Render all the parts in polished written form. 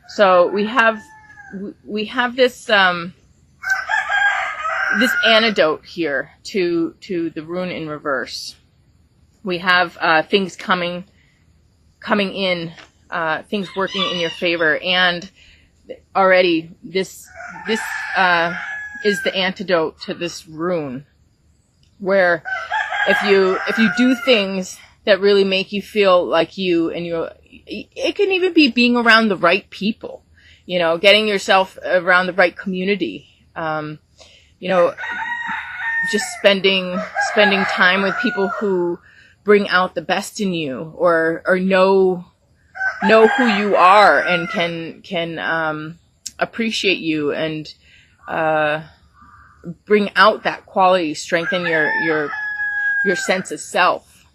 So we have this this antidote here to the rune in reverse. We have things coming in, things working in your favor, and already this is the antidote to this rune, where if you do things that really make you feel like you, and it can even be being around the right people, getting yourself around the right community, just spending time with people who bring out the best in you, or know who you are and can appreciate you and bring out that quality, strengthen your sense of self.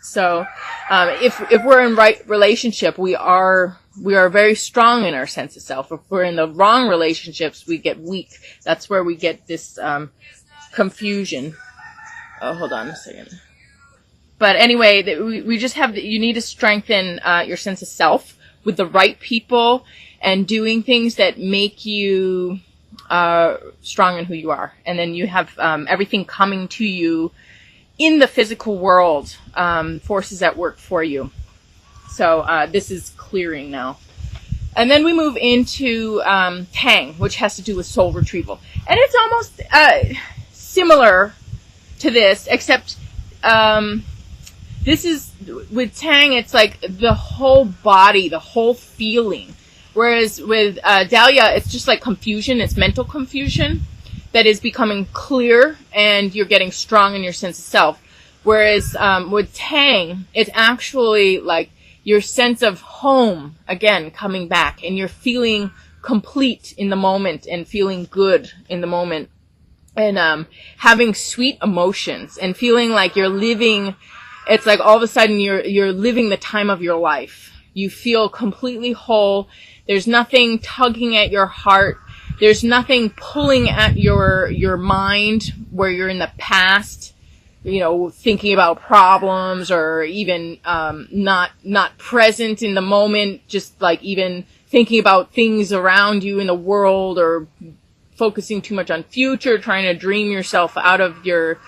So if we're in right relationship, we are very strong in our sense of self. If we're in the wrong relationships, we get weak. That's where we get this confusion. Oh, hold on a second. But anyway, we just you need to strengthen your sense of self with the right people and doing things that make you strong in who you are. And then you have everything coming to you in the physical world, forces at work for you. So this is clearing now. And then we move into Tang, which has to do with soul retrieval. And it's almost similar to this, except this is, with Tang, it's like the whole body, the whole feeling. Whereas with Dahlia, it's just like confusion. It's mental confusion that is becoming clear, and you're getting strong in your sense of self. Whereas with Tang, it's actually like your sense of home, again, coming back, and you're feeling complete in the moment and feeling good in the moment, and having sweet emotions and feeling like you're living. It's like all of a sudden you're living the time of your life. You feel completely whole. There's nothing tugging at your heart. There's nothing pulling at your mind where you're in the past, thinking about problems, or even not present in the moment, just like even thinking about things around you in the world, or focusing too much on future, trying to dream yourself out of your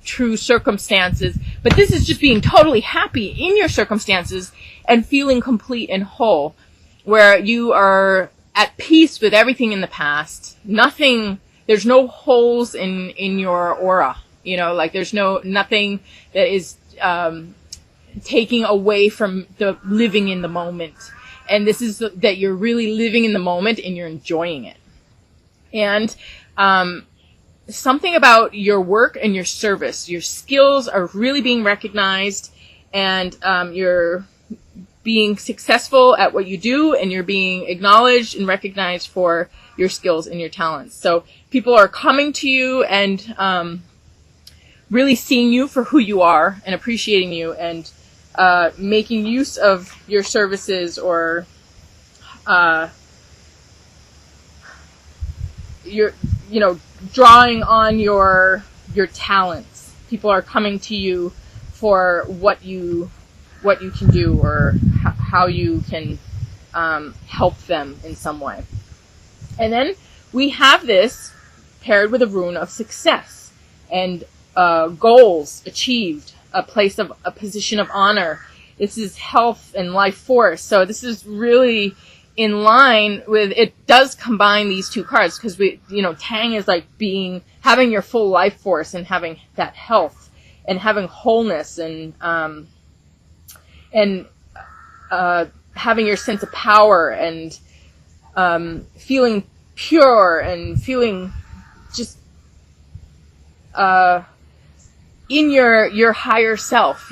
true circumstances. But this is just being totally happy in your circumstances and feeling complete and whole, where you are at peace with everything in the past. There's no holes in your aura, like there's nothing that is taking away from the living in the moment. And this is that you're really living in the moment and you're enjoying it. And something about your work and your service, your skills are really being recognized, and you're being successful at what you do, and you're being acknowledged and recognized for your skills and your talents. So people are coming to you and really seeing you for who you are and appreciating you, and making use of your services, or drawing on your talents. People are coming to you for what you can do, or how you can help them in some way. And then we have this paired with a rune of success and goals achieved, a position of honor. This is health and life force. So this is really in line with, it does combine these two cards, because Tang is like having your full life force and having that health and having wholeness, and having your sense of power, and feeling pure, and feeling just in your higher self,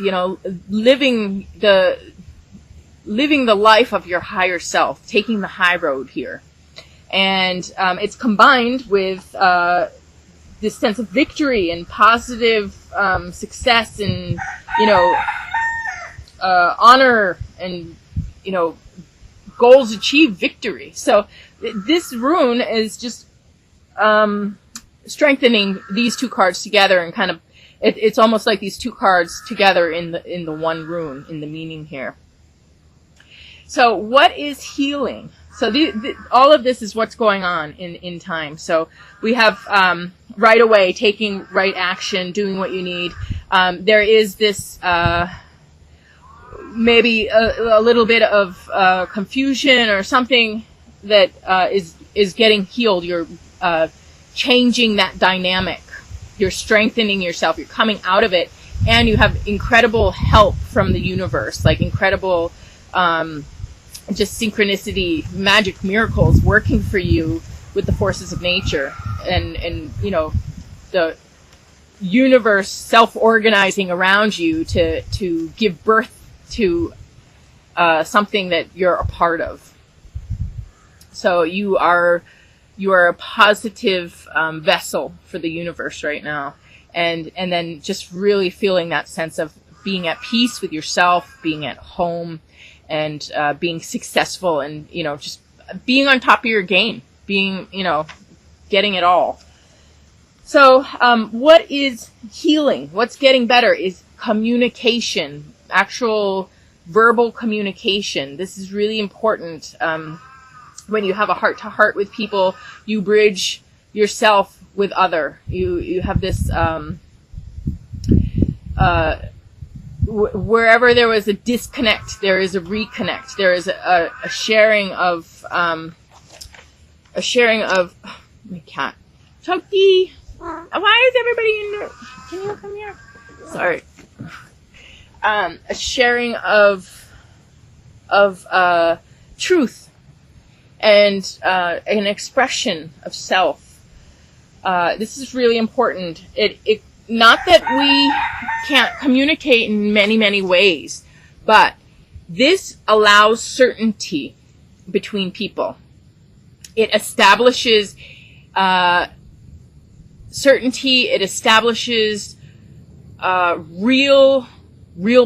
living the life of your higher self, taking the high road here. And it's combined with this sense of victory and positive success, and honor, and goals achieved, victory. So this rune is just strengthening these two cards together, and kind of it's almost like these two cards together in the one rune, in the meaning here. So what is healing? So all of this is what's going on in time. So we have right away, taking right action, doing what you need. There is this maybe a little bit of confusion or something that is getting healed. You're changing that dynamic. You're strengthening yourself. You're coming out of it, and you have incredible help from the universe, like incredible just synchronicity, magic miracles working for you with the forces of nature, and you know, the universe self-organizing around you to give birth to something that you're a part of. So you are a positive vessel for the universe right now, and then just really feeling that sense of being at peace with yourself, being at home, and being successful, and you know, just being on top of your game, being, you know, getting it all. So what is healing? What's getting better is communication, actual verbal communication. This is really important. When you have a heart-to-heart with people, you bridge yourself with other. You have this wherever there was a disconnect, there is a reconnect. There is a sharing of my cat, Chunky. Why is everybody in there? Can you come here? Sorry. A sharing of truth and an expression of self. This is really important. It not that we can't communicate in many, many ways, but this allows certainty between people. It establishes certainty. It establishes real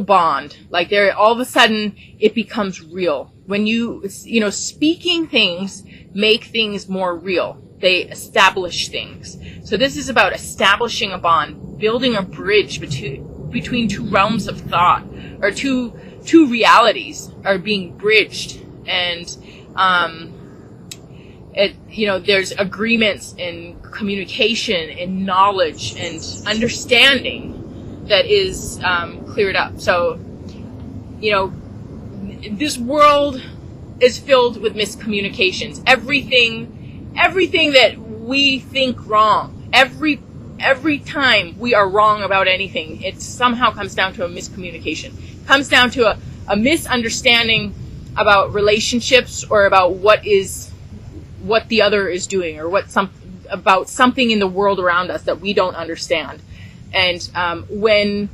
bond. Like there, all of a sudden, it becomes real. When you know, speaking things make things more real. They establish things. So this is about establishing a bond, building a bridge between two realms of thought, or two realities are being bridged. And you know, there's agreements in communication, in knowledge and understanding that is cleared up. So, you know, this world is filled with miscommunications. Everything that we think wrong, every time we are wrong about anything, it somehow comes down to a miscommunication. It comes down to a misunderstanding about relationships, or about what the other is doing, or about something in the world around us that we don't understand. And when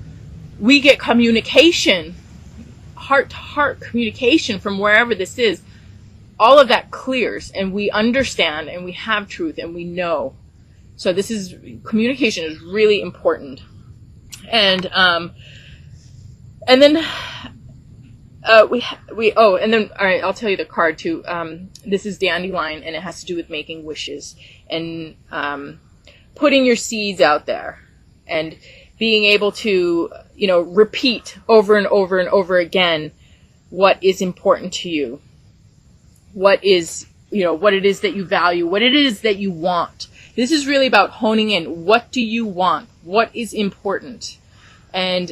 we get communication, heart-to-heart communication from wherever this is, all of that clears, and we understand, and we have truth, and we know. So communication is really important. And then all right, I'll tell you the card too. This is Dandelion, and it has to do with making wishes and putting your seeds out there, and being able to, you know, repeat over and over and over again what is important to you. What is, you know, what it is that you value, what it is that you want. This is really about honing in. What do you want? What is important? And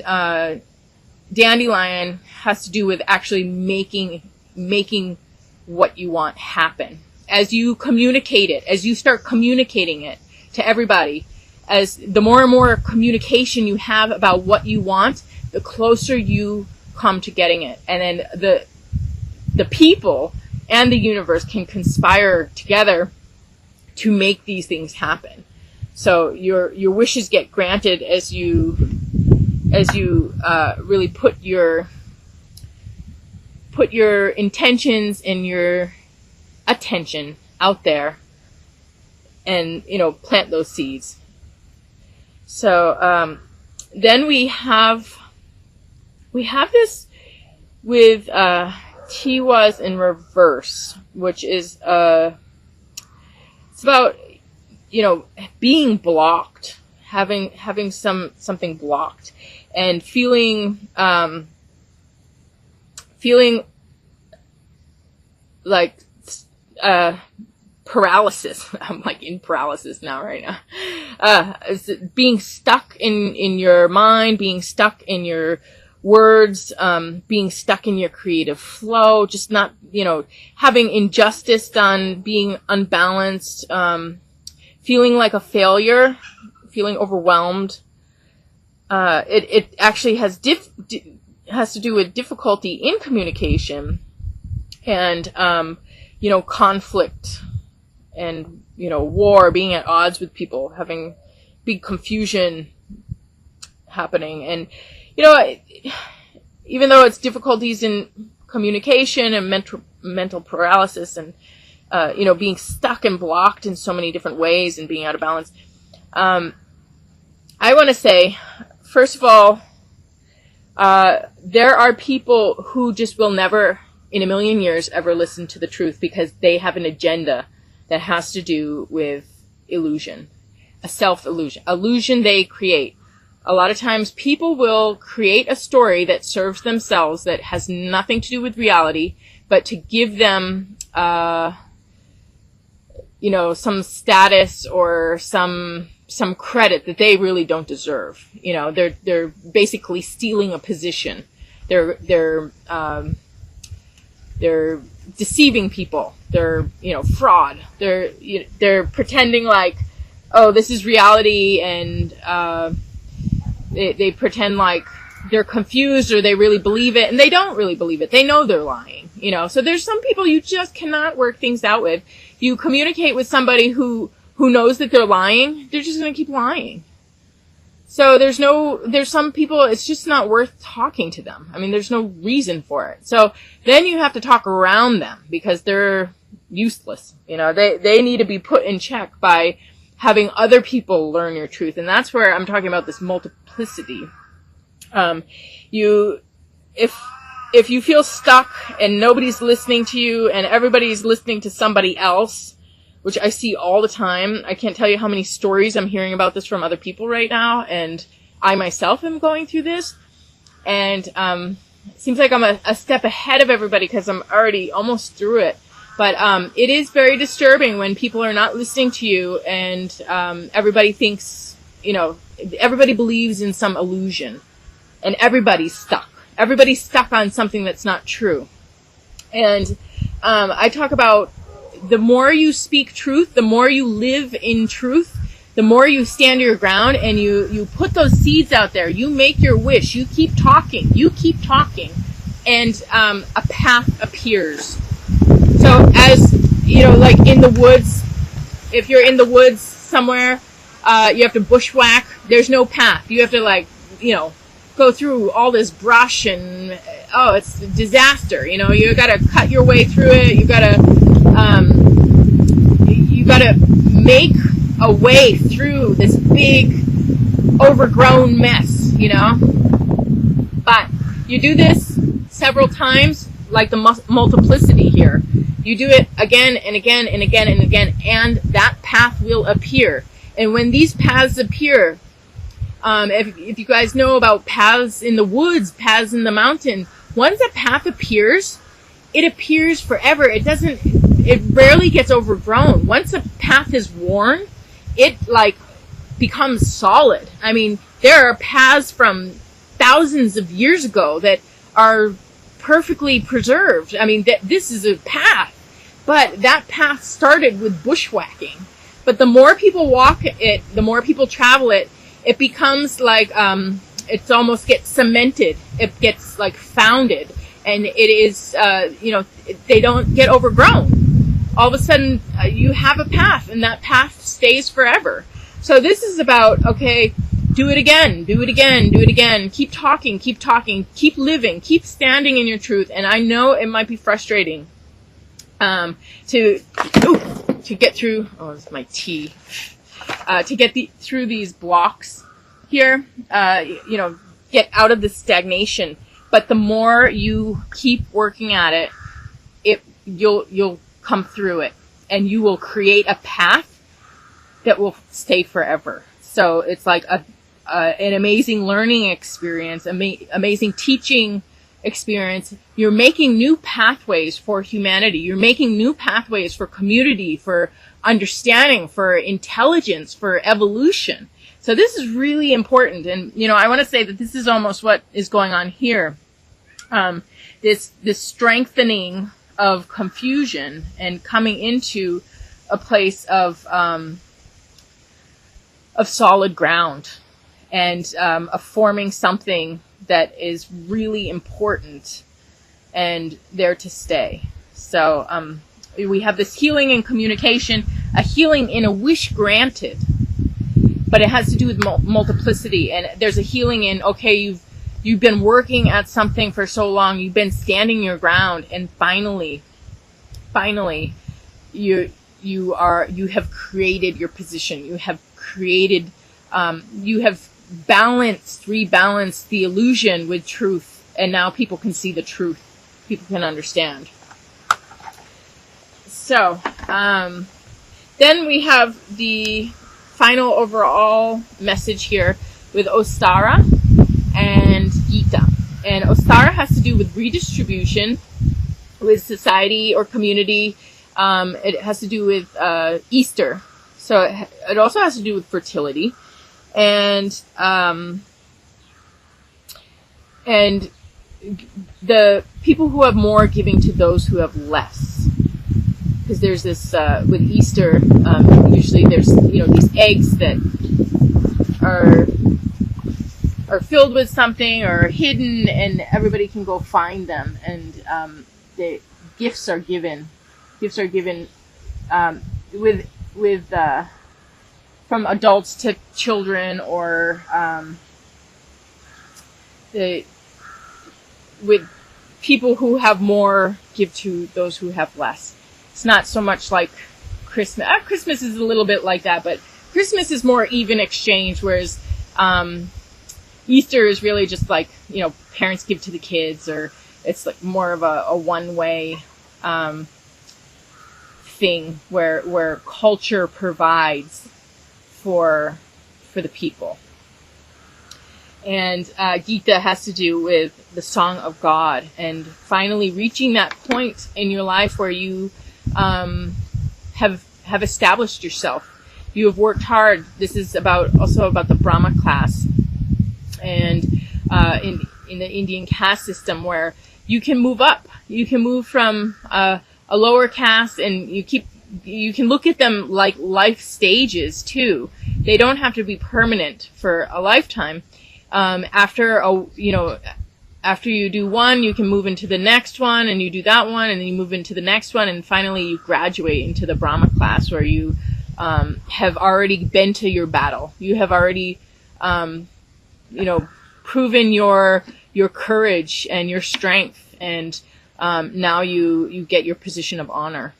Dandelion has to do with actually making what you want happen. As you communicate it, as you start communicating it to everybody, as the more and more communication you have about what you want, the closer you come to getting it. And then the people and the universe can conspire together to make these things happen. So your wishes get granted as you really put your intentions and your attention out there, and, you know, plant those seeds. So then we have this with Tiwas in reverse, which is it's about, you know, being blocked, having something blocked, and feeling like, paralysis. I'm like in paralysis now, right now. Being stuck in your mind, being stuck in your words, being stuck in your creative flow, just not, having injustice done, being unbalanced, feeling like a failure, feeling overwhelmed. It actually has to do with difficulty in communication and, conflict and, war, being at odds with people, having big confusion happening. And, even though it's difficulties in communication and mental paralysis and, being stuck and blocked in so many different ways and being out of balance, I want to say, first of all, there are people who just will never in a million years ever listen to the truth because they have an agenda that has to do with illusion, a self-illusion, illusion they create. A lot of times people will create a story that serves themselves that has nothing to do with reality, but to give them, some status or some credit that they really don't deserve. They're basically stealing a position. They're deceiving people. They're, fraud. They're pretending like, oh, this is reality, and, they pretend like they're confused or they really believe it, and they don't really believe it. They know they're lying, So there's some people you just cannot work things out with. You communicate with somebody who knows that they're lying, they're just going to keep lying. So there's some people, it's just not worth talking to them. I mean, there's no reason for it. So then you have to talk around them because they're useless. They need to be put in check by having other people learn your truth. And that's where I'm talking about this multiplicity. If you feel stuck and nobody's listening to you and everybody's listening to somebody else, which I see all the time. I can't tell you how many stories I'm hearing about this from other people right now. And I myself am going through this. And it seems like I'm a step ahead of everybody because I'm already almost through it. But it is very disturbing when people are not listening to you and everybody thinks, everybody believes in some illusion. And everybody's stuck. Everybody's stuck on something that's not true. And I talk about the more you speak truth, the more you live in truth, the more you stand your ground and you put those seeds out there. You make your wish. You keep talking. And a path appears. So as, like in the woods, if you're in the woods somewhere, you have to bushwhack. There's no path. You have to go through all this brush and, it's a disaster. You gotta cut your way through it. You gotta make a way through this big overgrown mess, But you do this several times, like the multiplicity here. You do it again and again and again and again, and that path will appear. And when these paths appear, if you guys know about paths in the woods, paths in the mountain, once a path appears, it appears forever. It rarely gets overgrown. Once a path is worn, it becomes solid. I mean, there are paths from thousands of years ago that are perfectly preserved. I mean, this is a path, but that path started with bushwhacking. But the more people walk it, the more people travel it, it becomes it almost gets cemented. It gets founded, and it is, they don't get overgrown. All of a sudden, you have a path, and that path stays forever. So this is about, okay, do it again, keep talking, keep living, keep standing in your truth. And I know it might be frustrating, to get through, it's my tea, to get through these blocks here, get out of this stagnation. But the more you keep working at it, you'll come through it, and you will create a path that will stay forever. So it's like an amazing learning experience, amazing teaching experience, you're making new pathways for humanity. You're making new pathways for community, for understanding, for intelligence, for evolution. So this is really important. And, I want to say that this is almost what is going on here. This strengthening of confusion and coming into a place of solid ground and of forming something that is really important and there to stay. So we have this healing and communication, a healing in a wish granted, but it has to do with multiplicity. And there's a healing in, okay, you've been working at something for so long, you've been standing your ground, and finally you have created your position. You have created, you have rebalanced the illusion with truth, and now people can see the truth. People can understand. So, then we have the final overall message here with Ostara and Gita. And Ostara has to do with redistribution, with society or community. It has to do with Easter. So it also has to do with fertility. And the people who have more giving to those who have less. Because there's this, with Easter, usually there's, these eggs that are filled with something or hidden, and everybody can go find them. And the gifts are given. Gifts are given with from adults to children, or with people who have more give to those who have less. It's not so much like Christmas. Christmas is a little bit like that, but Christmas is more even exchange, whereas Easter is really just like, parents give to the kids, or it's like more of a one-way thing where culture provides for the people. And Gita has to do with the song of God, and finally reaching that point in your life where you have established yourself. You have worked hard. This is also about the Brahma class, and in the Indian caste system, where you can move up. You can move from a lower caste, and you can look at them like life stages too. They don't have to be permanent for a lifetime. After you do one, you can move into the next one, and you do that one, and then you move into the next one, and finally you graduate into the Brahma class, where you have already been to your battle. You have already, proven your courage and your strength, and now you get your position of honor.